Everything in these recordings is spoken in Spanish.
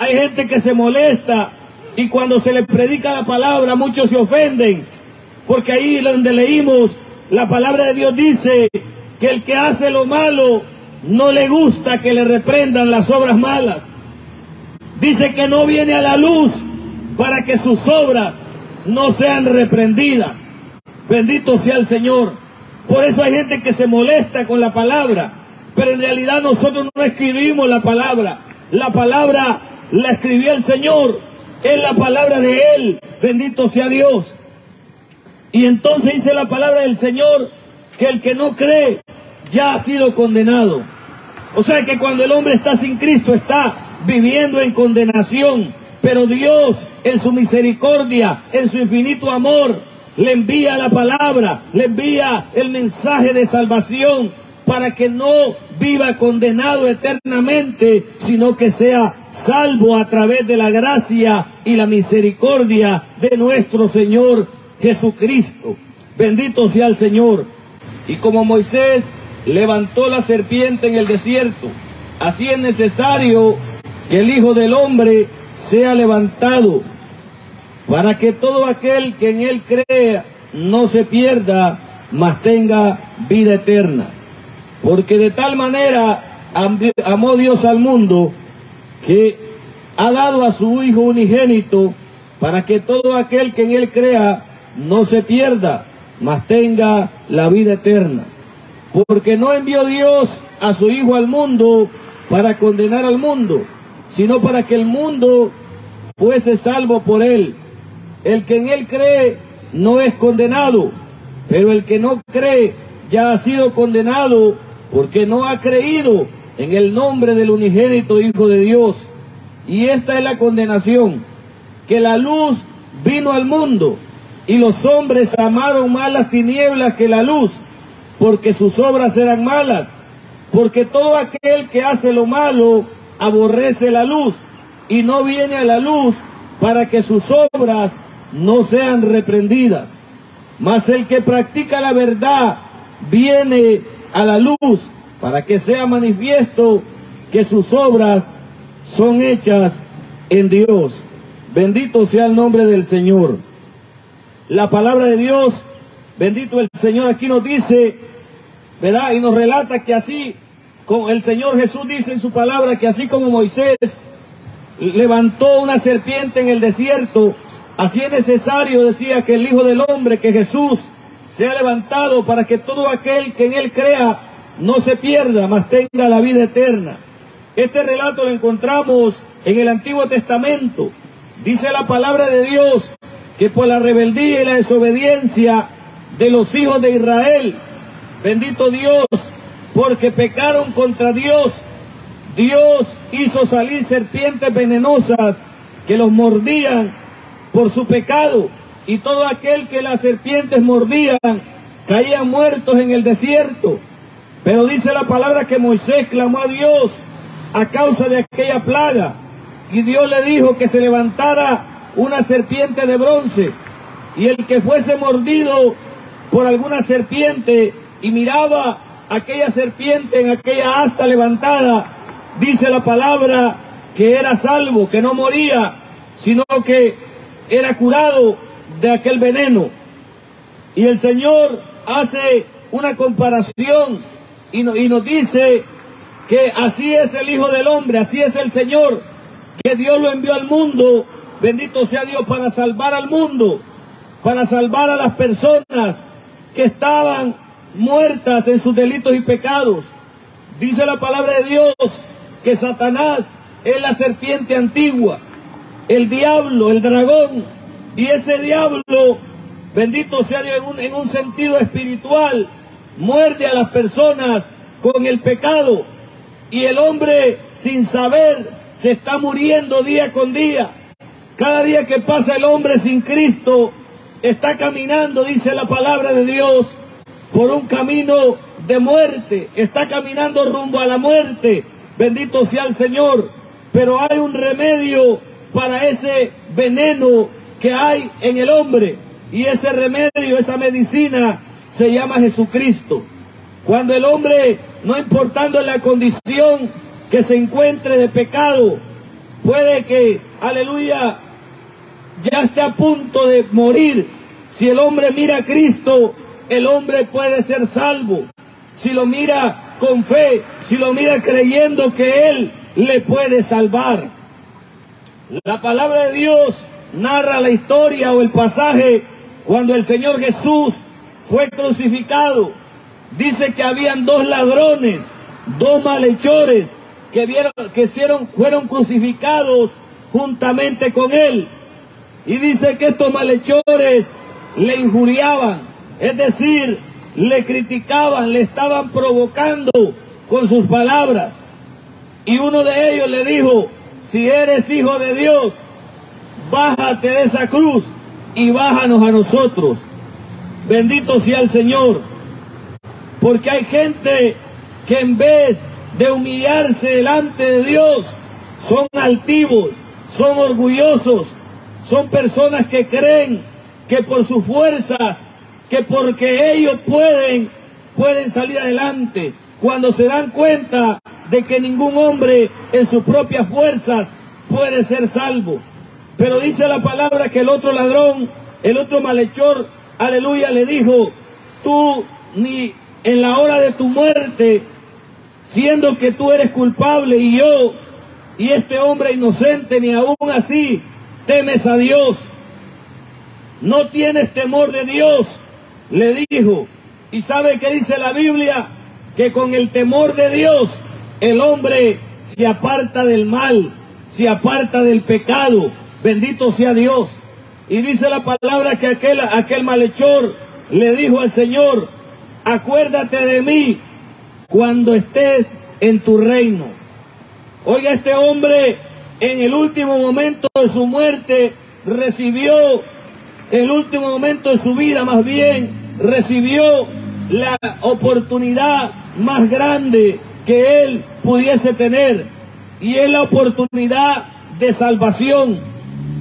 hay gente que se molesta y cuando se les predica la palabra muchos se ofenden, porque ahí donde leímos la palabra de Dios dice que el que hace lo malo no le gusta que le reprendan las obras malas. Dice que no viene a la luz para que sus obras no sean reprendidas. Bendito sea el Señor. Por eso hay gente que se molesta con la palabra, pero en realidad nosotros no escribimos la palabra. La palabra la escribió el Señor, es la palabra de Él. Bendito sea Dios. Y entonces dice la palabra del Señor que el que no cree ya ha sido condenado. O sea que cuando el hombre está sin Cristo está viviendo en condenación, pero Dios en su misericordia, en su infinito amor, le envía la palabra, le envía el mensaje de salvación para que no viva condenado eternamente, sino que sea salvo a través de la gracia y la misericordia de nuestro Señor Jesucristo. Bendito sea el Señor. Y como Moisés levantó la serpiente en el desierto, así es necesario que el Hijo del Hombre sea levantado, para que todo aquel que en Él crea no se pierda, mas tenga vida eterna. Porque de tal manera amó Dios al mundo, que ha dado a su Hijo unigénito, para que todo aquel que en Él crea no se pierda, mas tenga la vida eterna. Porque no envió Dios a su Hijo al mundo para condenar al mundo, sino para que el mundo fuese salvo por Él. El que en Él cree no es condenado, pero el que no cree ya ha sido condenado, porque no ha creído en el nombre del unigénito Hijo de Dios. Y esta es la condenación, que la luz vino al mundo, y los hombres amaron más las tinieblas que la luz, porque sus obras eran malas. Porque todo aquel que hace lo malo aborrece la luz, y no viene a la luz para que sus obras no sean reprendidas. Mas el que practica la verdad viene a la luz, para que sea manifiesto que sus obras son hechas en Dios. Bendito sea el nombre del Señor. La palabra de Dios, bendito el Señor, aquí nos dice, ¿verdad? Y nos relata que así, como el Señor Jesús dice en su palabra, que así como Moisés levantó una serpiente en el desierto, así es necesario, decía, que el Hijo del Hombre, que Jesús, sea levantado para que todo aquel que en Él crea no se pierda, mas tenga la vida eterna. Este relato lo encontramos en el Antiguo Testamento. Dice la palabra de Dios que por la rebeldía y la desobediencia de los hijos de Israel, bendito Dios, porque pecaron contra Dios, Dios hizo salir serpientes venenosas que los mordían por su pecado, y todo aquel que las serpientes mordían caían muertos en el desierto. Pero dice la palabra que Moisés clamó a Dios a causa de aquella plaga, y Dios le dijo que se levantara una serpiente de bronce, y el que fuese mordido por alguna serpiente y miraba aquella serpiente en aquella asta levantada, dice la palabra que era salvo, que no moría, sino que era curado de aquel veneno. Y el Señor hace una comparación y nos dice que así es el Hijo del Hombre, así es el Señor, que Dios lo envió al mundo, bendito sea Dios, para salvar al mundo, para salvar a las personas que estaban muertas en sus delitos y pecados. Dice la palabra de Dios que Satanás es la serpiente antigua, el diablo, el dragón, y ese diablo, bendito sea Dios, en un sentido espiritual, muerde a las personas con el pecado, y el hombre sin saber se está muriendo día con día. Cada día que pasa el hombre sin Cristo está caminando, dice la palabra de Dios, por un camino de muerte, está caminando rumbo a la muerte. Bendito sea el Señor, pero hay un remedio para ese veneno que hay en el hombre, y ese remedio, esa medicina, se llama Jesucristo. Cuando el hombre, no importando la condición que se encuentre de pecado, puede que, aleluya, ya esté a punto de morir. Si el hombre mira a Cristo, el hombre puede ser salvo. Si lo mira con fe, si lo mira creyendo que Él le puede salvar. La palabra de Dios narra la historia o el pasaje cuando el Señor Jesús fue crucificado. Dice que habían dos ladrones, dos malhechores que fueron crucificados juntamente con Él. Y dice que estos malhechores le injuriaban, es decir, le criticaban, le estaban provocando con sus palabras. Y uno de ellos le dijo: si eres hijo de Dios, bájate de esa cruz y bájanos a nosotros. Bendito sea el Señor. Porque hay gente que en vez de humillarse delante de Dios, son altivos, son orgullosos, son personas que creen que por sus fuerzas, que porque ellos pueden salir adelante, cuando se dan cuenta de que ningún hombre en sus propias fuerzas puede ser salvo. Pero dice la palabra que el otro ladrón, el otro malhechor, aleluya, le dijo: tú ni en la hora de tu muerte, siendo que tú eres culpable y yo y este hombre inocente, ni aún así temes a Dios, no tienes temor de Dios, le dijo. Y sabe que dice la Biblia, que con el temor de Dios el hombre se aparta del mal, se aparta del pecado. Bendito sea Dios. Y dice la palabra que aquel malhechor le dijo al Señor: acuérdate de mí cuando estés en tu reino. Oiga, este hombre en el último momento de su muerte recibió, el último momento de su vida más bien, recibió la oportunidad más grande que él pudiese tener, y es la oportunidad de salvación.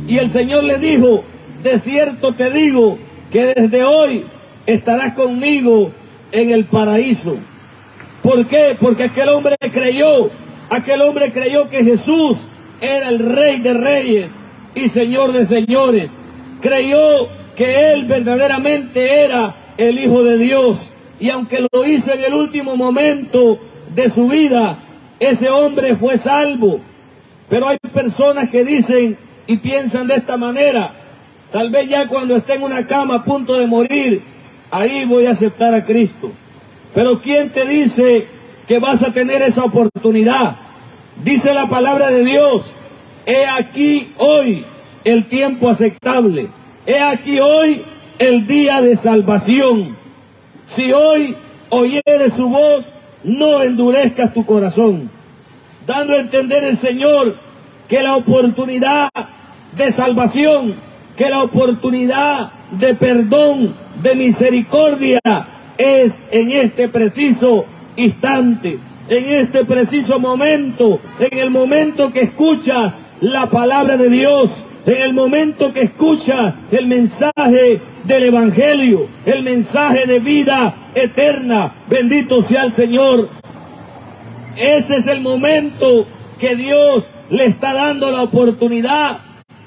Y el Señor le dijo: de cierto te digo que desde hoy estarás conmigo en el paraíso. ¿Por qué? Porque aquel hombre creyó que Jesús era el Rey de Reyes y Señor de Señores. Creyó que Él verdaderamente era el Hijo de Dios. Y aunque lo hizo en el último momento de su vida, ese hombre fue salvo. Pero hay personas que dicen y piensan de esta manera: tal vez ya cuando esté en una cama a punto de morir, ahí voy a aceptar a Cristo. Pero ¿quién te dice que vas a tener esa oportunidad? Dice la palabra de Dios: he aquí hoy el tiempo aceptable, he aquí hoy el día de salvación. Si hoy oyeres su voz, no endurezcas tu corazón. Dando a entender el Señor que la oportunidad de salvación, que la oportunidad de perdón, de misericordia, es en este preciso instante, en este preciso momento, en el momento que escuchas la palabra de Dios, en el momento que escuchas el mensaje del Evangelio, el mensaje de vida eterna. Bendito sea el Señor. Ese es el momento que Dios le está dando la oportunidad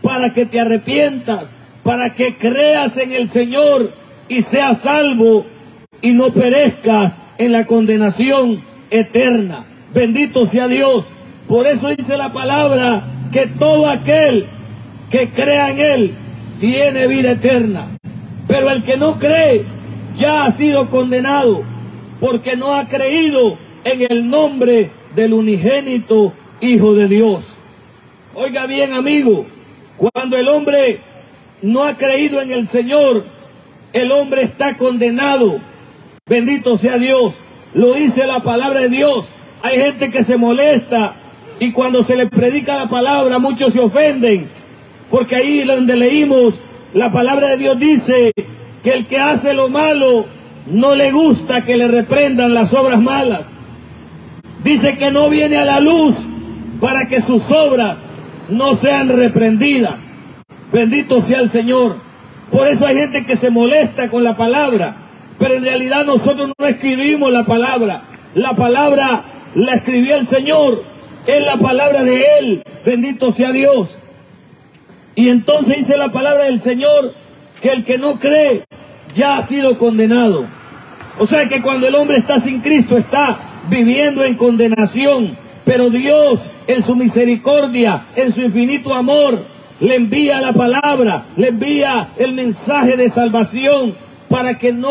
para que te arrepientas, para que creas en el Señor y seas salvo y no perezcas en la condenación eterna. Bendito sea Dios. Por eso dice la palabra que todo aquel que crea en Él tiene vida eterna. Pero el que no cree ya ha sido condenado, porque no ha creído en el nombre del unigénito Hijo de Dios. Oiga bien, amigo, cuando el hombre no ha creído en el Señor, el hombre está condenado. Bendito sea Dios. Lo dice la palabra de Dios. Hay gente que se molesta y cuando se les predica la palabra, muchos se ofenden, porque ahí donde leímos, la palabra de Dios dice que el que hace lo malo no le gusta que le reprendan las obras malas. Dice que no viene a la luz para que sus obras no sean reprendidas. Bendito sea el Señor. Por eso hay gente que se molesta con la palabra, pero en realidad nosotros no escribimos la palabra. La palabra la escribió el Señor, es la palabra de Él, bendito sea Dios. Y entonces dice la palabra del Señor que el que no cree ya ha sido condenado. O sea que cuando el hombre está sin Cristo está viviendo en condenación, pero Dios en su misericordia, en su infinito amor, le envía la palabra, le envía el mensaje de salvación para que no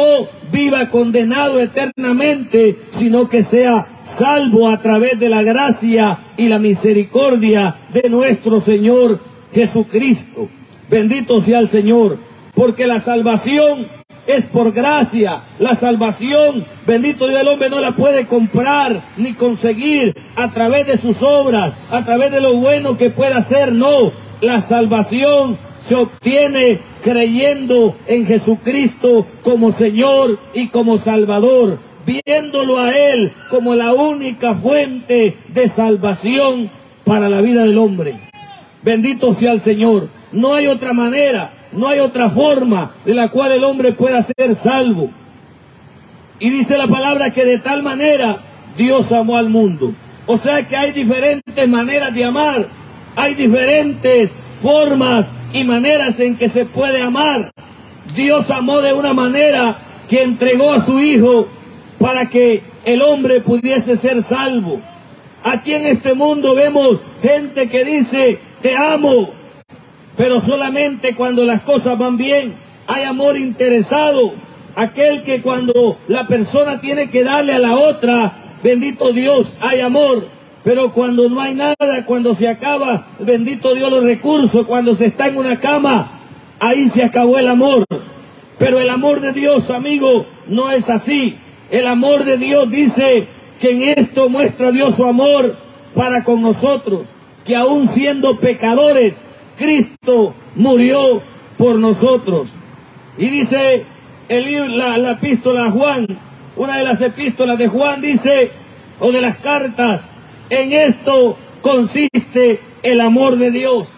viva condenado eternamente, sino que sea salvo a través de la gracia y la misericordia de nuestro Señor Jesucristo. Bendito sea el Señor, porque la salvación es por gracia. La salvación, bendito Dios, el hombre no la puede comprar ni conseguir a través de sus obras, a través de lo bueno que pueda hacer. No, la salvación se obtiene creyendo en Jesucristo como Señor y como Salvador, viéndolo a Él como la única fuente de salvación para la vida del hombre. Bendito sea el Señor. No hay otra manera, no hay otra forma de la cual el hombre pueda ser salvo. Y dice la palabra que de tal manera Dios amó al mundo. O sea que hay diferentes maneras de amar, hay diferentes formas y maneras en que se puede amar. Dios amó de una manera que entregó a su Hijo para que el hombre pudiese ser salvo. Aquí en este mundo vemos gente que dice, te amo, pero solamente cuando las cosas van bien. Hay amor interesado, aquel que cuando la persona tiene que darle a la otra, bendito Dios, hay amor. Pero cuando no hay nada, cuando se acaba, bendito Dios, los recursos, cuando se está en una cama, ahí se acabó el amor. Pero el amor de Dios, amigo, no es así. El amor de Dios dice que en esto muestra Dios su amor para con nosotros, que aún siendo pecadores, Cristo murió por nosotros. Y dice la epístola a Juan, una de las epístolas de Juan dice, o de las cartas, en esto consiste el amor de Dios,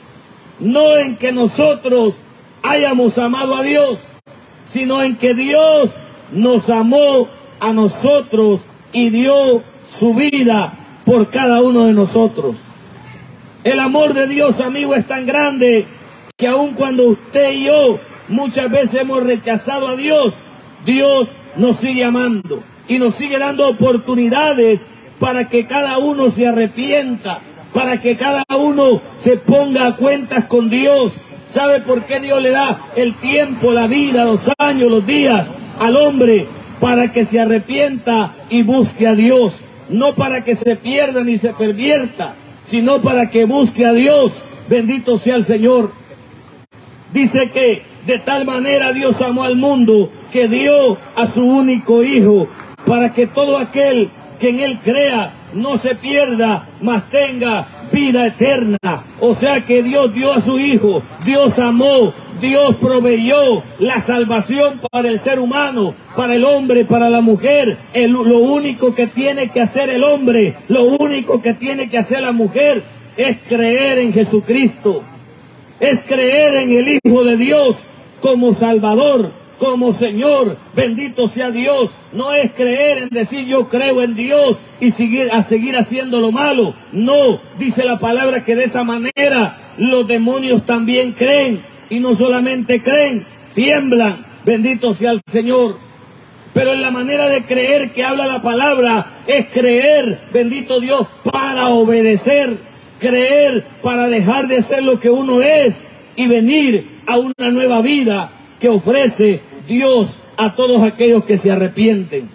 no en que nosotros hayamos amado a Dios, sino en que Dios nos amó a nosotros y dio su vida por cada uno de nosotros. El amor de Dios, amigo, es tan grande que aun cuando usted y yo muchas veces hemos rechazado a Dios, Dios nos sigue amando y nos sigue dando oportunidades para que cada uno se arrepienta, para que cada uno se ponga a cuentas con Dios. ¿Sabe por qué Dios le da el tiempo, la vida, los años, los días al hombre? Para que se arrepienta y busque a Dios, no para que se pierda ni se pervierta, sino para que busque a Dios. Bendito sea el Señor. Dice que de tal manera Dios amó al mundo que dio a su único Hijo, para que todo aquel que en Él crea no se pierda, mas tenga vida eterna. O sea que Dios dio a su Hijo, Dios amó, Dios proveyó la salvación para el ser humano, para el hombre, para la mujer. Lo único que tiene que hacer el hombre, lo único que tiene que hacer la mujer es creer en Jesucristo, es creer en el Hijo de Dios como Salvador, como Señor. Bendito sea Dios. No es creer en decir yo creo en Dios y seguir haciendo lo malo. No, dice la palabra que de esa manera los demonios también creen, y no solamente creen, tiemblan. Bendito sea el Señor. Pero en la manera de creer que habla la palabra es creer, bendito Dios, para obedecer, creer para dejar de ser lo que uno es y venir a una nueva vida que ofrece Dios a todos aquellos que se arrepienten,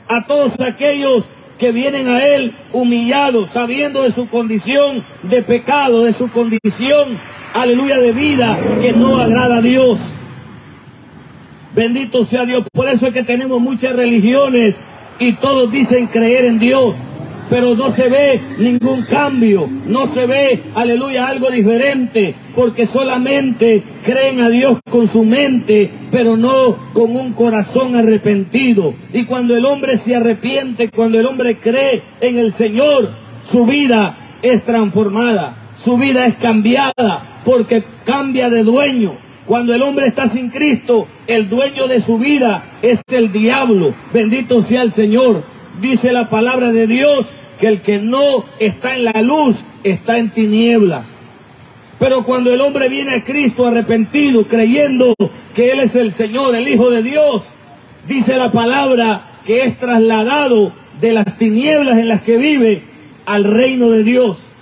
a todos aquellos que vienen a Él humillados, sabiendo de su condición de pecado, de su condición, aleluya, de vida que no agrada a Dios. Bendito sea Dios. Por eso es que tenemos muchas religiones y todos dicen creer en Dios, pero no se ve ningún cambio, no se ve, aleluya, algo diferente, porque solamente creen a Dios con su mente, pero no con un corazón arrepentido. Y cuando el hombre se arrepiente, cuando el hombre cree en el Señor, su vida es transformada, su vida es cambiada, porque cambia de dueño. Cuando el hombre está sin Cristo, el dueño de su vida es el diablo. Bendito sea el Señor. Dice la palabra de Dios que el que no está en la luz está en tinieblas. Pero cuando el hombre viene a Cristo arrepentido, creyendo que Él es el Señor, el Hijo de Dios, dice la palabra que es trasladado de las tinieblas en las que vive al reino de Dios,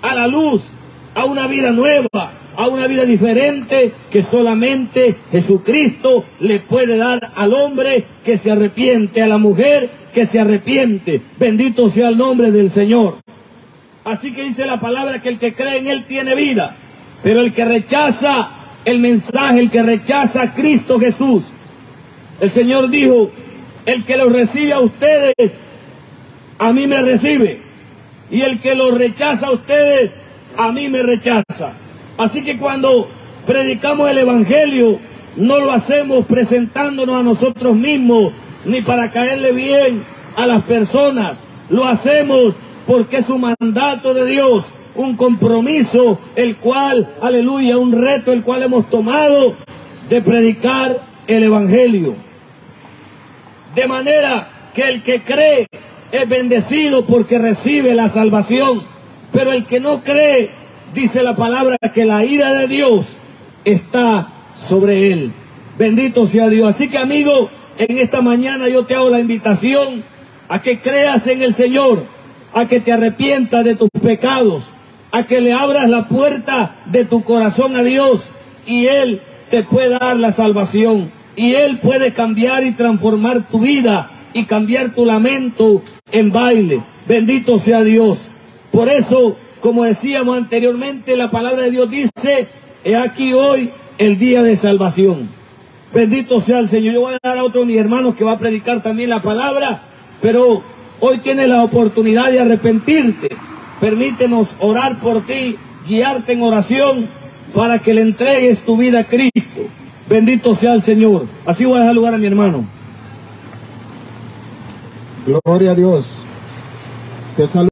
a la luz, a una vida nueva, a una vida diferente que solamente Jesucristo le puede dar al hombre que se arrepiente, a la mujer que se arrepiente. Bendito sea el nombre del Señor. Así que dice la palabra que el que cree en Él tiene vida, pero el que rechaza el mensaje, el que rechaza a Cristo Jesús, el Señor dijo, el que lo recibe a ustedes, a mí me recibe, y el que lo rechaza a ustedes, a mí me rechaza. Así que cuando predicamos el Evangelio, no lo hacemos presentándonos a nosotros mismos, ni para caerle bien a las personas, lo hacemos porque es un mandato de Dios, un compromiso, el cual, aleluya, un reto el cual hemos tomado de predicar el Evangelio. De manera que el que cree es bendecido porque recibe la salvación, pero el que no cree, dice la palabra que la ira de Dios está sobre él. Bendito sea Dios. Así que, amigo, en esta mañana yo te hago la invitación a que creas en el Señor, a que te arrepientas de tus pecados, a que le abras la puerta de tu corazón a Dios, y Él te puede dar la salvación, y Él puede cambiar y transformar tu vida y cambiar tu lamento en baile. Bendito sea Dios. Por eso, como decíamos anteriormente, la palabra de Dios dice, he aquí hoy el día de salvación. Bendito sea el Señor. Yo voy a dar a otro de mis hermanos que va a predicar también la palabra, pero hoy tienes la oportunidad de arrepentirte. Permítenos orar por ti, guiarte en oración para que le entregues tu vida a Cristo. Bendito sea el Señor. Así voy a dejar lugar a mi hermano. Gloria a Dios. Te saludo.